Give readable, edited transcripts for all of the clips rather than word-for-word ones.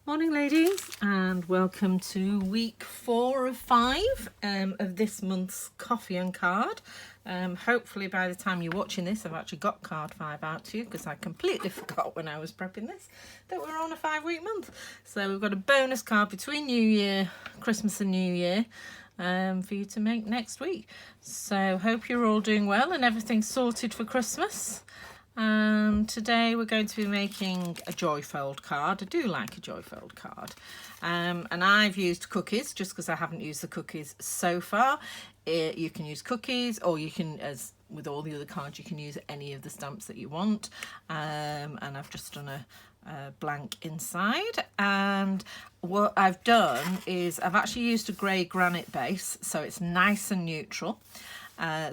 Morning ladies, and welcome to week 4 of 5 of this month's coffee and card. Hopefully by the time you're watching this I've actually got card 5 out to you, because I completely forgot when I was prepping this that we're on a 5-week month. So we've got a bonus card between New Year, Christmas and New Year for you to make next week. So hope you're all doing well and everything's sorted for Christmas. And today we're going to be making a joy-fold card. I do like a joy-fold card. And I've used cookies just because I haven't used the cookies so far. You can use cookies, or you can, as with all the other cards, you can use any of the stamps that you want. And I've just done a blank inside. And what I've done is I've actually used a grey granite base, so it's nice and neutral.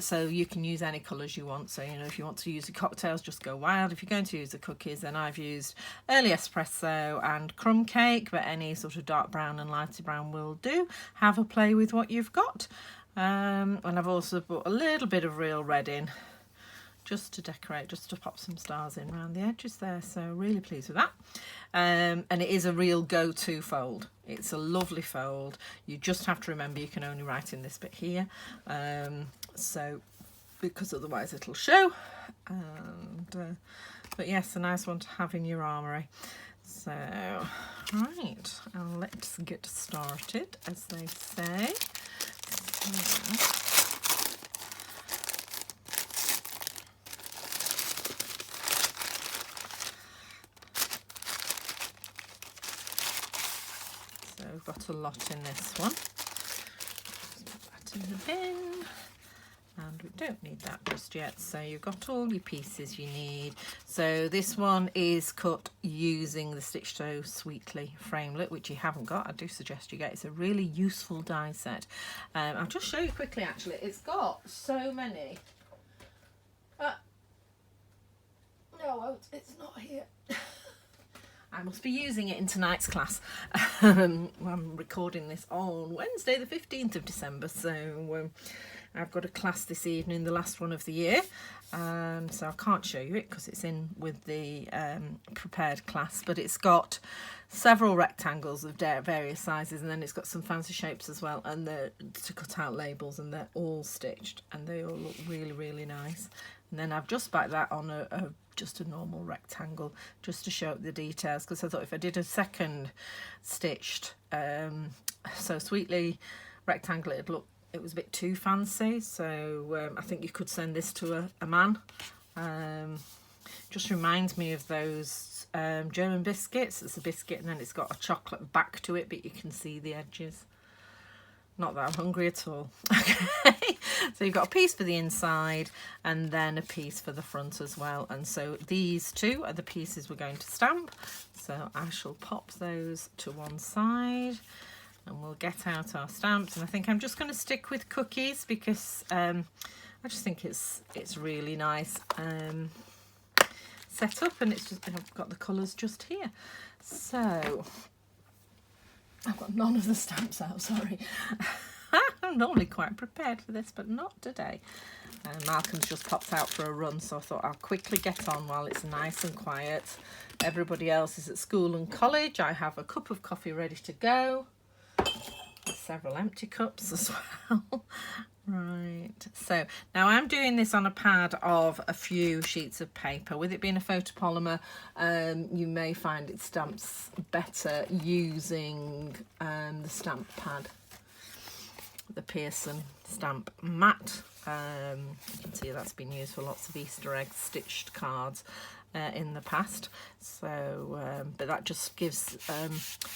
So you can use any colours you want. So, you know, if you want to use the cocktails, just go wild. If you're going to use the cookies, then I've used early espresso and crumb cake, but any sort of dark brown and lighter brown will do. Have a play with what you've got. And I've also put a little bit of real red in, just to decorate, just to pop some stars in around the edges there. So really pleased with that. And it is a real go-to fold. It's a lovely fold. You just have to remember you can only write in this bit here. So because otherwise it'll show. And but yes, a nice one to have in your armoury. So right, and let's get started, as they say. So we've got a lot in this one. Just put that in the bin. And we don't need that just yet. So you've got all your pieces you need. So this one is cut using the Stitch So Sweetly framelit, which you haven't got. I do suggest you get. It's a really useful die set. I'll just show you quickly actually. It's got so many. No, it's not here. I must be using it in tonight's class. I'm recording this on Wednesday the 15th of December, so I've got a class this evening, the last one of the year, so I can't show you it because it's in with the prepared class, but it's got several rectangles of various sizes, and then it's got some fancy shapes as well, and they're to cut out labels, and they're all stitched and they all look really, really nice. And then I've just backed that on just a normal rectangle, just to show the details, because I thought if I did a second stitched So Sweetly rectangle, it was a bit too fancy. So I think you could send this to a man. Just reminds me of those German biscuits. It's a biscuit and then it's got a chocolate back to it, but you can see the edges. Not that I'm hungry at all. Okay, so you've got a piece for the inside and then a piece for the front as well. And so these two are the pieces we're going to stamp. So I shall pop those to one side and we'll get out our stamps. And I think I'm just going to stick with cookies because I just think it's really nice set up, and it's just, I've got the colours just here. So I've got none of the stamps out, sorry. I'm normally quite prepared for this, but not today. Malcolm's just popped out for a run, so I thought I'll quickly get on while it's nice and quiet. Everybody else is at school and college. I have a cup of coffee ready to go. Several empty cups as well. Right, so now I'm doing this on a pad of a few sheets of paper. With it being a photopolymer, you may find it stamps better using the stamp pad, the Pearson Stamp Matte. You can see that's been used for lots of Easter egg stitched cards in the past. So but that just gives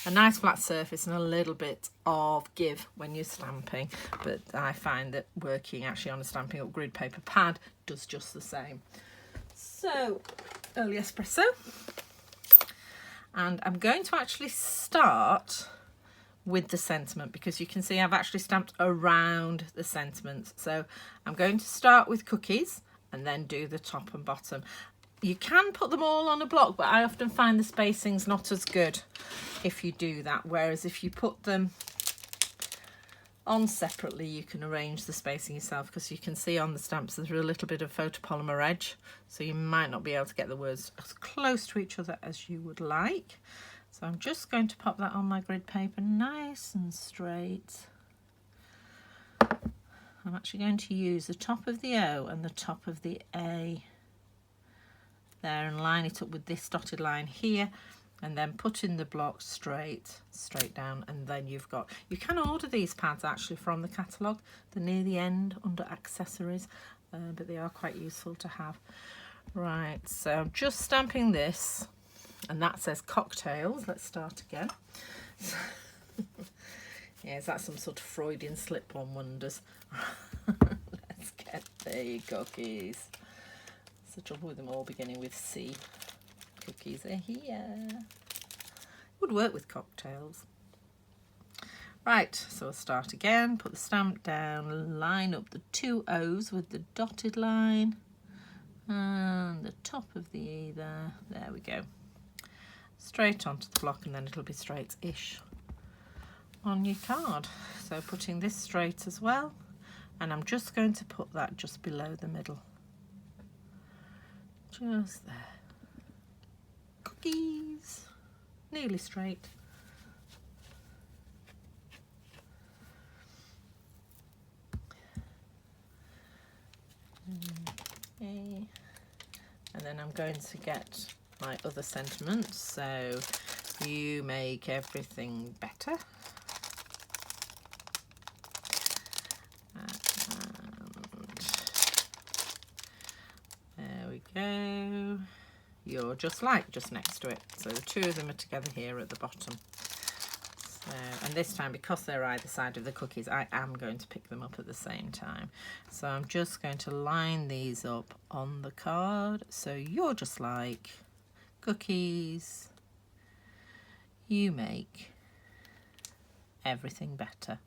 a nice flat surface and a little bit of give when you're stamping, but I find that working actually on a Stampin' Up grid paper pad does just the same. So early espresso, and I'm going to actually start with the sentiment, because you can see I've actually stamped around the sentiments. So I'm going to start with cookies and then do the top and bottom. You can put them all on a block, but I often find the spacing's not as good if you do that, whereas if you put them on separately, you can arrange the spacing yourself, because you can see on the stamps there's a little bit of photopolymer edge, so you might not be able to get the words as close to each other as you would like. So I'm just going to pop that on my grid paper nice and straight. I'm actually going to use the top of the O and the top of the A there and line it up with this dotted line here, and then put in the block straight down, and then you can order these pads actually from the catalogue. They're near the end under accessories, but they are quite useful to have. Right, so I'm just stamping this, and that says cocktails. Let's start again. Yeah, is that some sort of Freudian slip, one wonders? Let's get the cookies. That's the trouble with them all beginning with C. Cookies are here. Would work with cocktails. Right, so I'll start again, put the stamp down, line up the two O's with the dotted line, and the top of the E there. There we go. Straight onto the block, and then it'll be straight-ish on your card. So putting this straight as well, and I'm just going to put that just below the middle. Just there. Cookies. Nearly straight. Okay. And then I'm going to get my other sentiment. So you make everything better. And there we go. You're just next to it. So the two of them are together here at the bottom. So, and this time, because they're either side of the cookies, I am going to pick them up at the same time. So I'm just going to line these up on the card. So you're just like cookies. You make everything better.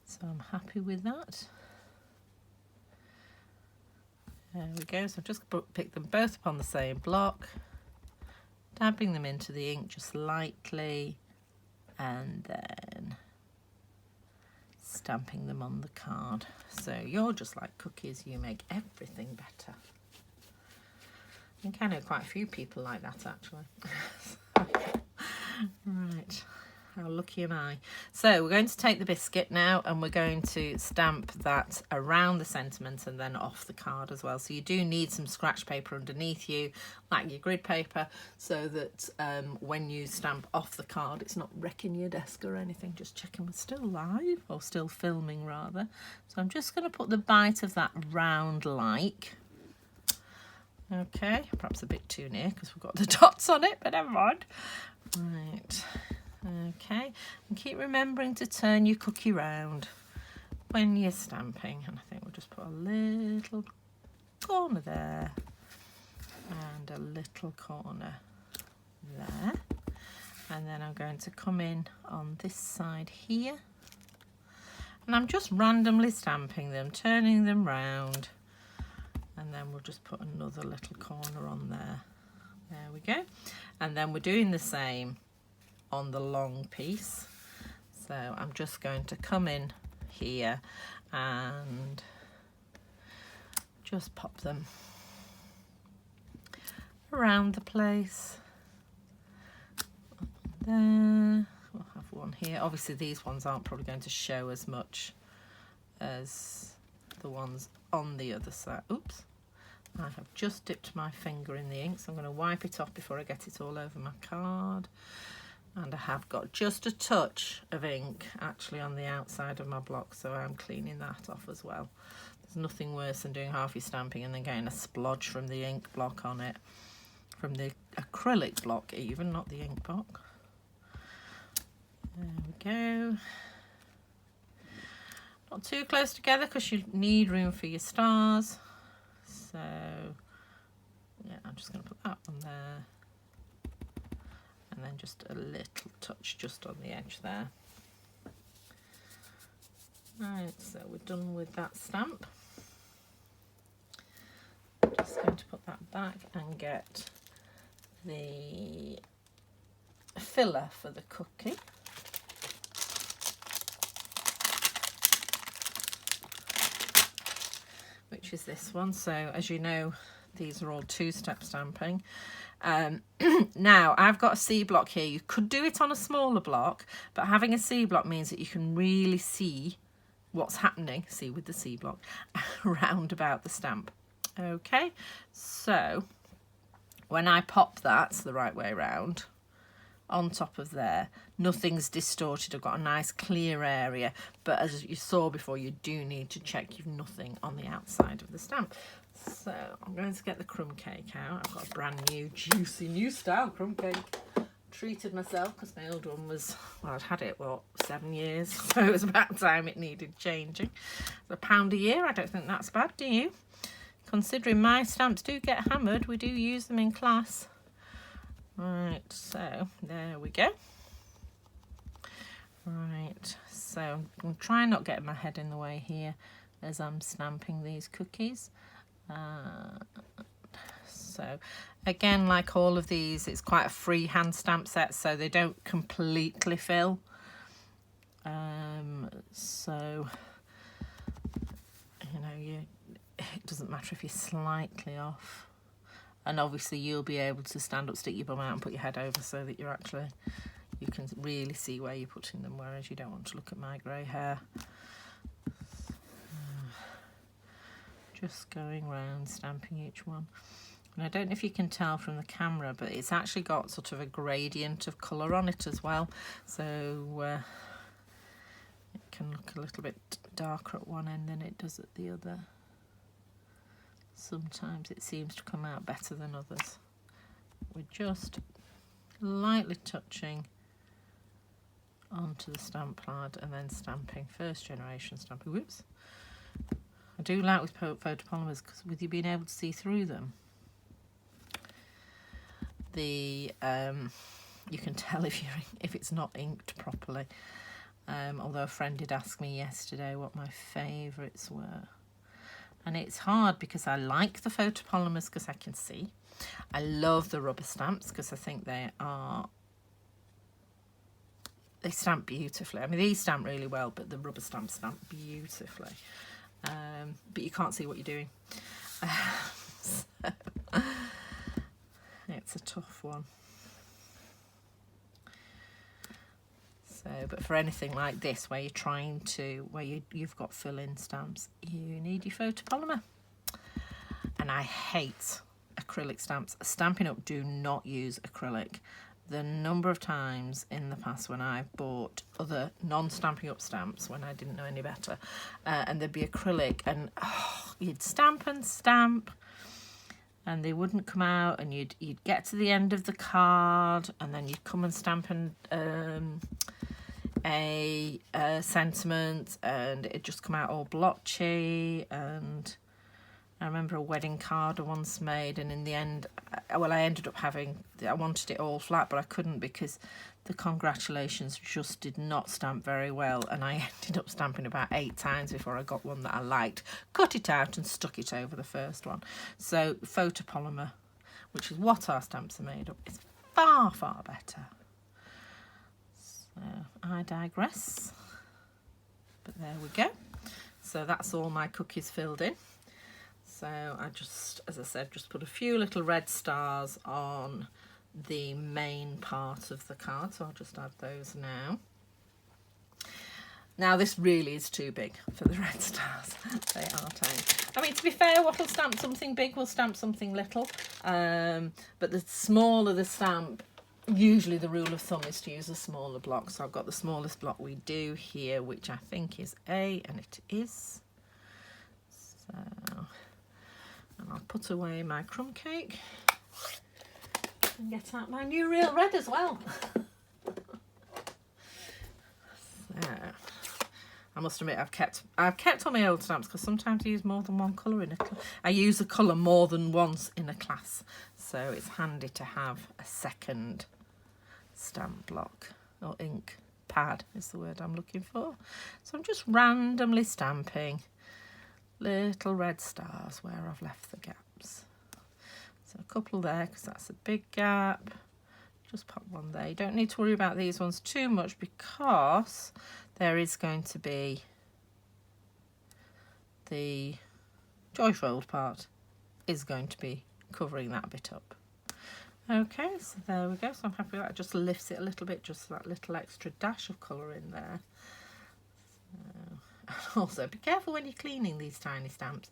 So I'm happy with that. There we go. So I've just picked them both up on the same block, dabbing them into the ink just lightly, and then stamping them on the card. So you're just like cookies, you make everything better. I think I know quite a few people like that actually. Right, how lucky am I? So we're going to take the biscuit now, and we're going to stamp that around the sentiment and then off the card as well. So you do need some scratch paper underneath you, like your grid paper, so that when you stamp off the card, it's not wrecking your desk or anything. Just checking we're still live, or still filming rather. So I'm just going to put the bite of that round like. Okay, perhaps a bit too near because we've got the dots on it, but never mind. Right, okay, and keep remembering to turn your cookie round when you're stamping, and I think we'll just put a little corner there and a little corner there, and then I'm going to come in on this side here, and I'm just randomly stamping them, turning them round, and then we'll just put another little corner on there. There we go. And then we're doing the same on the long piece. So I'm just going to come in here and just pop them around the place. There. We'll have one here. Obviously these ones aren't probably going to show as much as the ones on the other side. Oops. I have just dipped my finger in the ink, so I'm going to wipe it off before I get it all over my card. And I have got just a touch of ink actually on the outside of my block, so I'm cleaning that off as well. There's nothing worse than doing half your stamping and then getting a splodge from the ink block on it, from the acrylic block even, not the ink block. There we go. Not too close together because you need room for your stars. So, yeah, I'm just going to put that one there, and then just a little touch just on the edge there. Right, so we're done with that stamp. I'm just going to put that back and get the filler for the cookie. Which is this one. So as you know, these are all two-step stamping, Now, I've got a C block here. You could do it on a smaller block, but having a C block means that you can really see what's happening, see with the C block, around about the stamp. Okay, so when I pop that the right way around, on top of there, nothing's distorted. I've got a nice clear area, but as you saw before, you do need to check you've nothing on the outside of the stamp. So I'm going to get the crumb cake out. I've got a brand new juicy new style crumb cake. Treated myself because my old one was, well, I'd had it, what, 7 years, so it was about time it needed changing. £1 a year, I don't think that's bad, do you? Considering my stamps do get hammered, we do use them in class. Right, so there we go. Right, so I'm trying not getting my head in the way here as I'm stamping these cookies. So again, like all of these, it's quite a free hand stamp set, so they don't completely fill. So you know, it doesn't matter if you're slightly off. And obviously you'll be able to stand up, stick your bum out and put your head over so that you can really see where you're putting them, whereas you don't want to look at my grey hair. Just going round, stamping each one. And I don't know if you can tell from the camera, but it's actually got sort of a gradient of colour on it as well. So it can look a little bit darker at one end than it does at the other. Sometimes it seems to come out better than others. We're just lightly touching onto the stamp pad and then stamping, first generation stamping. Whoops. I do like with photopolymers because with you being able to see through them, you can tell if it's not inked properly. Although a friend did ask me yesterday what my favourites were. And it's hard because I like the photopolymers because I can see. I love the rubber stamps because I think they stamp beautifully. I mean, these stamp really well, but the rubber stamps stamp beautifully. But you can't see what you're doing. So, it's a tough one. So, but for anything like this, where you've got fill-in stamps, you need your photopolymer. And I hate acrylic stamps. Stampin' Up do not use acrylic. The number of times in the past when I've bought other non-Stampin' Up stamps, when I didn't know any better, and there'd be acrylic, and you'd stamp and stamp, and they wouldn't come out, and you'd get to the end of the card, and then you'd come and stamp a sentiment, and it'd just come out all blotchy. And I remember a wedding card I once made, and in the end, I ended up I wanted it all flat, but I couldn't because the congratulations just did not stamp very well, and I ended up stamping about 8 times before I got one that I liked, cut it out and stuck it over the first one. So photopolymer, which is what our stamps are made of, is far, far better. So I digress, but there we go. So that's all my cookies filled in. So I just, as I said, just put a few little red stars on the main part of the card. So I'll just add those now. Now this really is too big for the red stars. They are tiny. I mean, to be fair, what will stamp something big will stamp something little. But the smaller the stamp, usually the rule of thumb is to use a smaller block. So I've got the smallest block we do here, which I think is A, and it is. So, and I'll put away my crumb cake and get out my new real red as well. So, I must admit I've kept all my old stamps because sometimes I use more than one colour in I use a colour more than once in a class, so it's handy to have a second stamp block, or ink pad is the word I'm looking for. So I'm just randomly stamping little red stars where I've left the gaps. So a couple there because that's a big gap. Just pop one there. You don't need to worry about these ones too much because there is going to be the joyfold part is going to be covering that bit up. Okay, so there we go. So I'm happy with that. It just lifts it a little bit, just that little extra dash of colour in there. So, also, be careful when you're cleaning these tiny stamps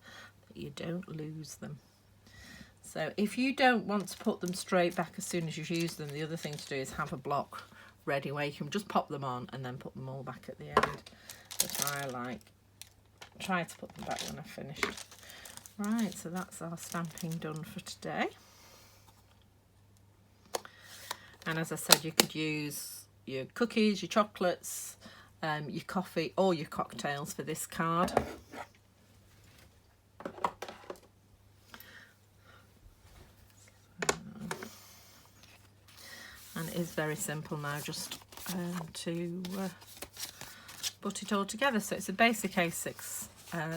that you don't lose them. So if you don't want to put them straight back as soon as you've used them, the other thing to do is have a block ready where you can just pop them on and then put them all back at the end. But I try to put them back when I've finished. Right, so that's our stamping done for today. And as I said, you could use your cookies, your chocolates, your coffee or your cocktails for this card. And it is very simple now, just to put it all together. So it's a basic A6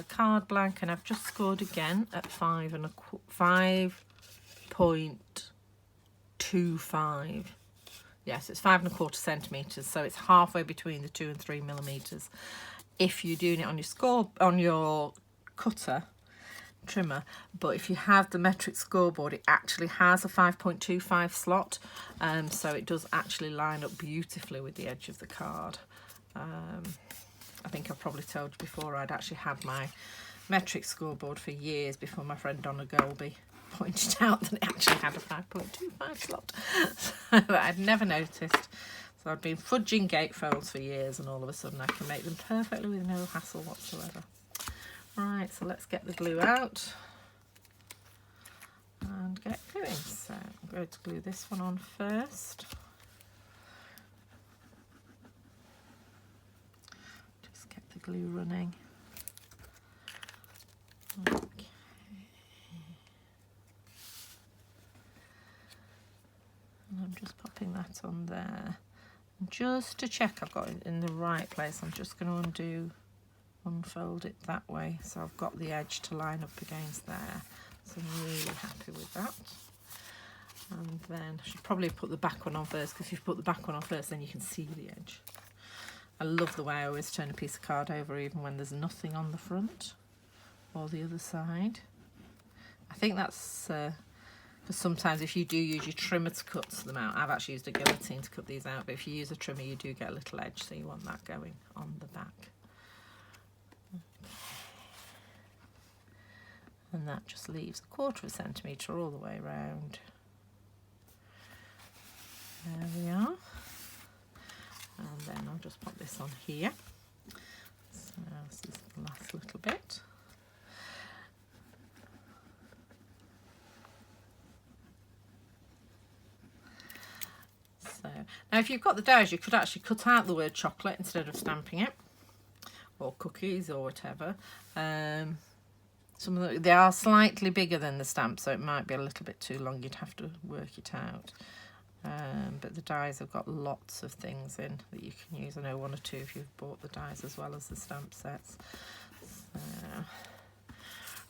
card blank, and I've just scored again at 5.25. Yes, it's 5¼ centimetres, so it's halfway between the 2 and 3 millimetres. If you're doing it on your cutter trimmer, but if you have the metric scoreboard, it actually has a 5.25 slot, so it does actually line up beautifully with the edge of the card. I think I've probably told you before, I'd actually had my metric scoreboard for years before my friend Donna Golby pointed out that it actually had a 5.25 slot that I'd never noticed. So I've been fudging gatefolds for years, and all of a sudden I can make them perfectly with no hassle whatsoever. Right, so let's get the glue out and get gluing. So I'm going to glue this one on first. Just get the glue running. Okay. And I'm just popping that on there. And just to check I've got it in the right place, I'm just going to unfold it that way, so I've got the edge to line up against there. So I'm really happy with that. And then I should probably put the back one on first, because if you put the back one on first, then you can see the edge. I love the way I always turn a piece of card over even when there's nothing on the front or the other side. I think that's because sometimes if you do use your trimmer to cut them out, I've actually used a guillotine to cut these out, but if you use a trimmer you do get a little edge, so you want that going on the back. And that just leaves 1/4 centimetre all the way around. There we are. And then I'll just pop this on here. So this is the last little bit. So now if you've got the dies, you could actually cut out the word chocolate instead of stamping it, or cookies or whatever. Some of they are slightly bigger than the stamp, so it might be a little bit too long. You'd have to work it out. But the dies have got lots of things in that you can use. I know 1 or 2 if you've bought the dies as well as the stamp sets.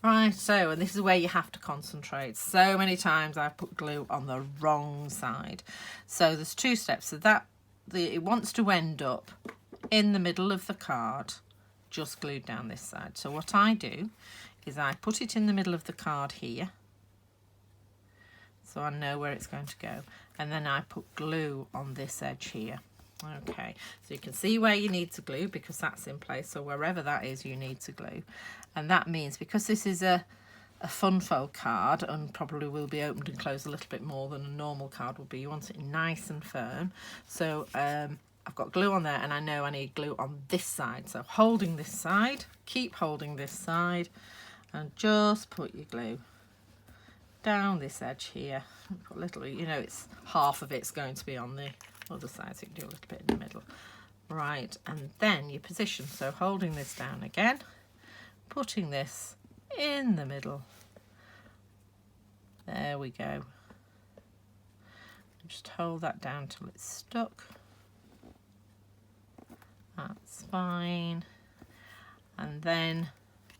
Right, so, and this is where you have to concentrate. So many times I've put glue on the wrong side. So there's 2 steps. So it wants to end up in the middle of the card, just glued down this side. So what I do is I put it in the middle of the card here, so I know where it's going to go, and then I put glue on this edge here. Okay, so you can see where you need to glue because that's in place, so wherever that is you need to glue. And that means, because this is a fun fold card and probably will be opened and closed a little bit more than a normal card would be, you want it nice and firm. So I've got glue on there, and I know I need glue on this side, so holding this side, keep holding this side, and just put your glue down this edge here. Put a little, you know, it's half of it's going to be on the other side, so you can do a little bit in the middle. Right, and then your position, so holding this down again, putting this in the middle. There we go. Just hold that down till it's stuck. That's fine. And then,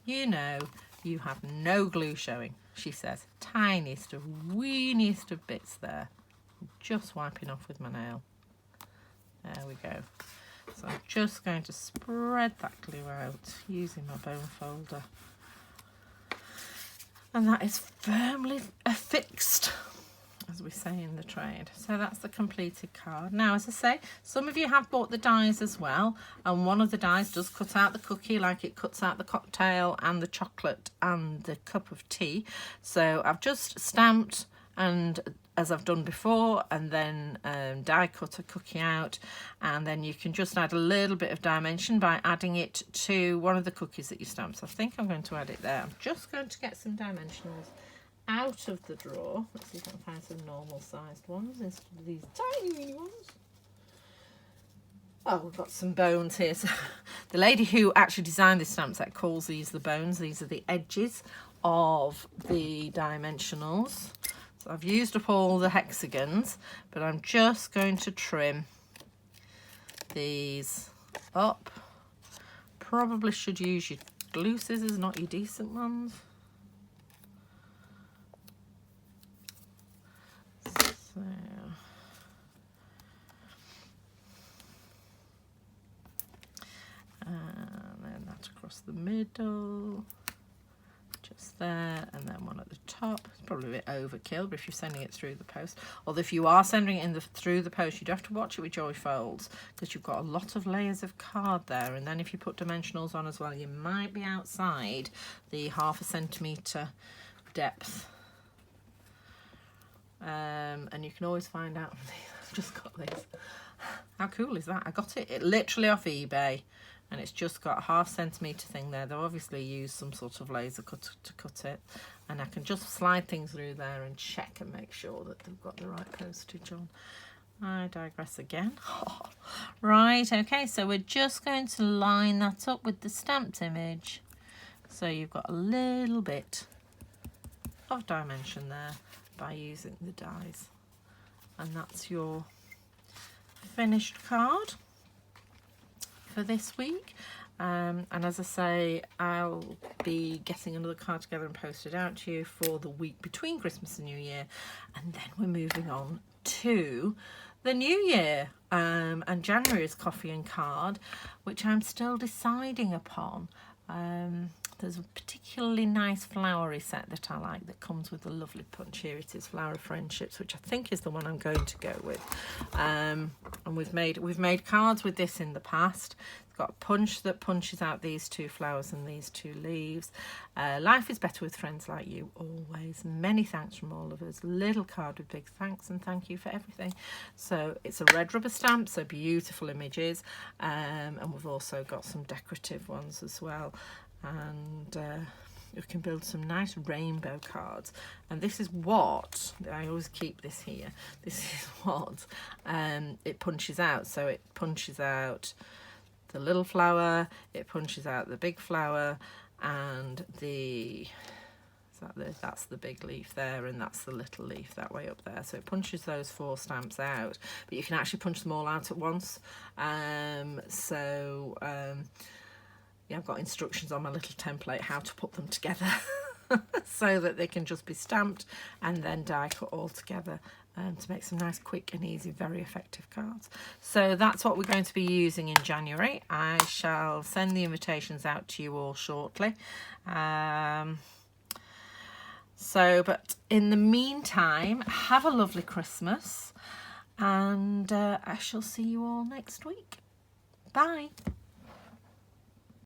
you know, you have no glue showing. She says, tiniest of weeniest of bits there. Just wiping off with my nail. There we go. So I'm just going to spread that glue out using my bone folder. And that is firmly affixed. as we say in the trade. So that's the completed card. Now, as I say, some of you have bought the dies as well, and one of the dies does cut out the cookie like it cuts out the cocktail and the chocolate and the cup of tea. So I've just stamped, and as I've done before, and then die cut a cookie out, and then you can just add a little bit of dimension by adding it to one of the cookies that you stamped. So I think I'm going to add it there. I'm just going to get some dimensionals out of the drawer. Let's see if I can find some normal sized ones instead of these tiny ones. Oh, we've got some bones here. So the lady who actually designed this stamp set calls these the bones. These are the edges of the dimensionals. So I've used up all the hexagons, but I'm just going to trim these up. Probably should use your glue scissors, not your decent ones. So, and then that across the middle, just there, and then one at the top. It's probably a bit overkill, but if you're sending it through the post, although if you are sending it through the post, you do have to watch it with Joy Folds, because you've got a lot of layers of card there, and then if you put dimensionals on as well, you might be outside the 1/2 centimetre depth. And you can always find out. I've just got this. How cool is that? I got it literally off eBay, and it's just got a 1/2 centimetre thing there. They'll obviously use some sort of laser cutter to cut it, and I can just slide things through there and check and make sure that they've got the right postage on. I digress again. Right, okay, so we're just going to line that up with the stamped image, so you've got a little bit of dimension there by using the dies, and that's your finished card for this week. And as I say, I'll be getting another card together and posted out to you for the week between Christmas and New Year, and then we're moving on to the New Year, and January is coffee and card, which I'm still deciding upon. There's a particularly nice flowery set that I like that comes with a lovely punch. Here it is, Flower of Friendships, which I think is the one I'm going to go with. And we've made cards with this in the past. It's got a punch that punches out these two flowers and these two leaves. Life is better with friends like you, always. Many thanks from all of us. Little card with big thanks, and thank you for everything. So it's a red rubber stamp, so beautiful images. And we've also got some decorative ones as well. And you can build some nice rainbow cards, and this is what I always keep this here. This is what it punches out. So it punches out the little flower, it punches out the big flower, and that's the big leaf there, and that's the little leaf that way up there. So it punches those 4 stamps out, but you can actually punch them all out at once. Yeah, I've got instructions on my little template how to put them together so that they can just be stamped and then die cut all together to make some nice, quick and easy, very effective cards. So that's what we're going to be using in January. I shall send the invitations out to you all shortly. But in the meantime, have a lovely Christmas, and I shall see you all next week. Bye.